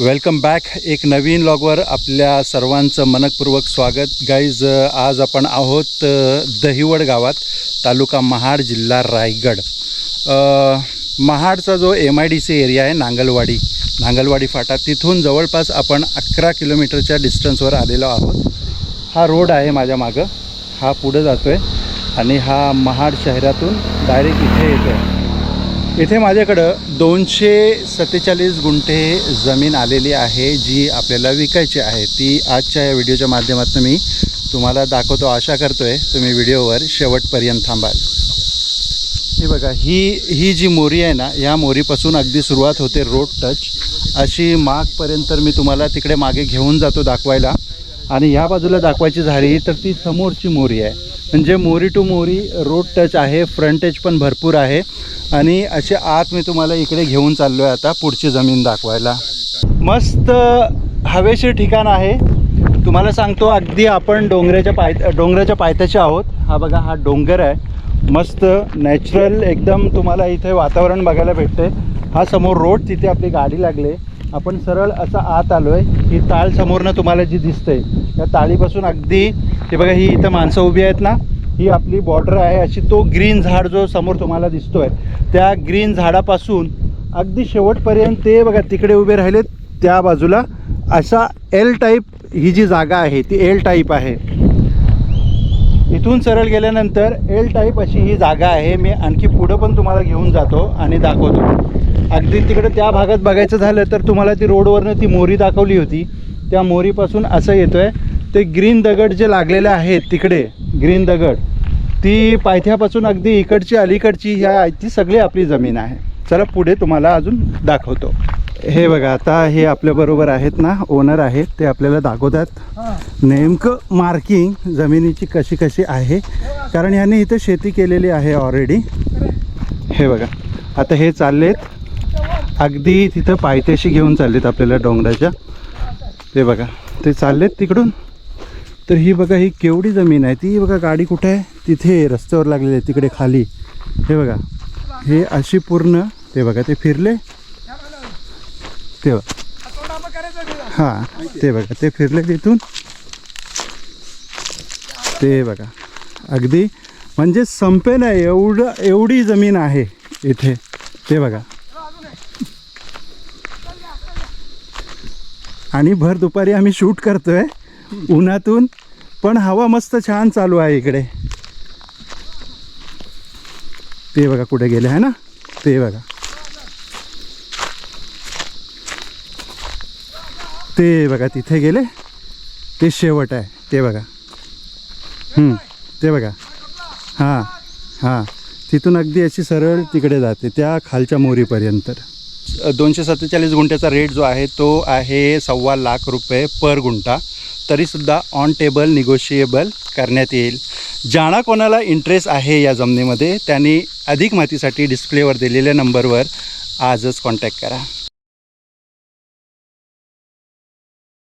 Welcome back. एक नवीन व्लॉगवर आपल्या सर्वांचं मनपूर्वक स्वागत. गाईज, आज आपण आहोत दहिवड गावात, तालुका महाड, जिल्हा रायगड. महाडचा जो MIDC एरिया आहे, नांगलवाडी फाटा, तिथून जवळपास आपण 11 किलोमीटरच्या डिस्टन्सवर आलेलो आहोत. हा रोड आहे माझ्या मागं, हा पुढे जातो आहे आणि हा महाड शहरातून डायरेक्ट इथे येतो आहे. इथे माझ्याकडं 247 गुंठे जमीन आलेली आहे, जी आपल्याला विकायची आहे. ती आजच्या या व्हिडिओच्या माध्यमातून मी तुम्हाला दाखवतो. आशा करतो आहे तुम्ही व्हिडिओवर शेवटपर्यंत थांबाल. हे बघा, ही जी मोरी आहे ना, ह्या मोरीपासून अगदी सुरुवात होते रोड टच, अशी मागपर्यंत मी तुम्हाला तिकडे मागे घेऊन जातो दाखवायला. आणि ह्या बाजूला दाखवायची झाली तर ती समोरची मोरी आहे, म्हणजे मोरी टू मोरी रोड टच आहे. फ्रंटेज पण भरपूर आहे. आणि असे आत मी तुम्हाला इकडे घेऊन चाललो आहे आता पुढची जमीन दाखवायला. मस्त हवेशीर ठिकाण आहे. तुम्हाला सांगतो, अगदी आपण डोंगराच्या पायथ्याचे आहोत. हा बघा, हा डोंगर आहे. मस्त नॅचरल एकदम तुम्हाला इथे वातावरण बघायला भेटते. हा समोर रोड, तिथे आपली गाडी लागली. आपण सरळ असं आत आलो आहे. ही ताळ समोरनं तुम्हाला जी दिसते, त्या ताळीपासून अगदी हे बघा, ही इथं माणसं उभी आहेत ना, ही आपली बॉर्डर आहे. अशी तो ग्रीन झाड जो समोर तुम्हाला दिसतो आहे, त्या ग्रीन झाडापासून अगदी शेवटपर्यंत ते बघा तिकडे उभे राहिले त्या बाजूला असा L टाईप ही जी जागा आहे ती L टाईप आहे. इथून सरळ गेल्यानंतर L टाईप अशी ही जागा आहे. मी आणखी पुढं पण तुम्हाला घेऊन जातो आणि दाखवतो. अगदी तिकडे त्या भागात बघायचं झालं तर तुम्हाला ती रोडवरनं ती मोरी दाखवली होती, त्या मोरीपासून असं येतो आहे. ते ग्रीन दगड जे लागलेले आहेत तिकडे, ग्रीन दगड, ती पायथ्यापासून अगदी इकडची अलीकडची ती सगळी आपली जमीन आहे. चला पुढे तुम्हाला अजून दाखवतो. हे बघा, आता हे आपल्याबरोबर आहेत ना, ओनर आहेत, ते आपल्याला दाखवतात नेमकं मार्किंग जमिनीची कशी कशी आहे, कारण ह्याने इथे शेती केलेली आहे ऑलरेडी. हे बघा, आता हे चाललेत अगदी तिथं पायथ्याशी घेऊन चाललेत आपल्याला डोंगराच्या. ते बघा, ते चाललेत तिकडून. तर ही बघा, ही केवढी जमीन आहे. ती बघा, गाडी कुठे आहे, तिथे रस्त्यावर लागलेली आहे तिकडे खाली. हे बघा, हे अशी पूर्ण, ते बघा, ते फिरले, ते हां, ते बघा, ते फिरले तिथून. ते बघा, अगदी म्हणजे संपे नाही एवढी जमीन आहे इथे. ते बघा, आणि भर दुपारी आम्ही शूट करतोय उन्हातून, पण हवा मस्त छान चालू आहे इकडे. ते बघा कुठे गेले आहे ना, ते बघा, ते बघा तिथे गेले, ते शेवट आहे. ते बघा, ते बघा, हां हां, तिथून अगदी अशी सरळ तिकडे जाते त्या खालच्या मोरीपर्यंत. 247 गुंठ्याचा रेट जो आहे तो आहे 1.25 लाख रुपये पर गुंठा. तरीसुद्धा ऑन टेबल निगोशिएबल करण्यात येईल. ज्यांना कोणाला इंटरेस्ट आहे या जमिनीमध्ये, त्यांनी अधिक माहितीसाठी डिस्प्लेवर दिलेल्या नंबरवर आजच कॉन्टॅक्ट करा.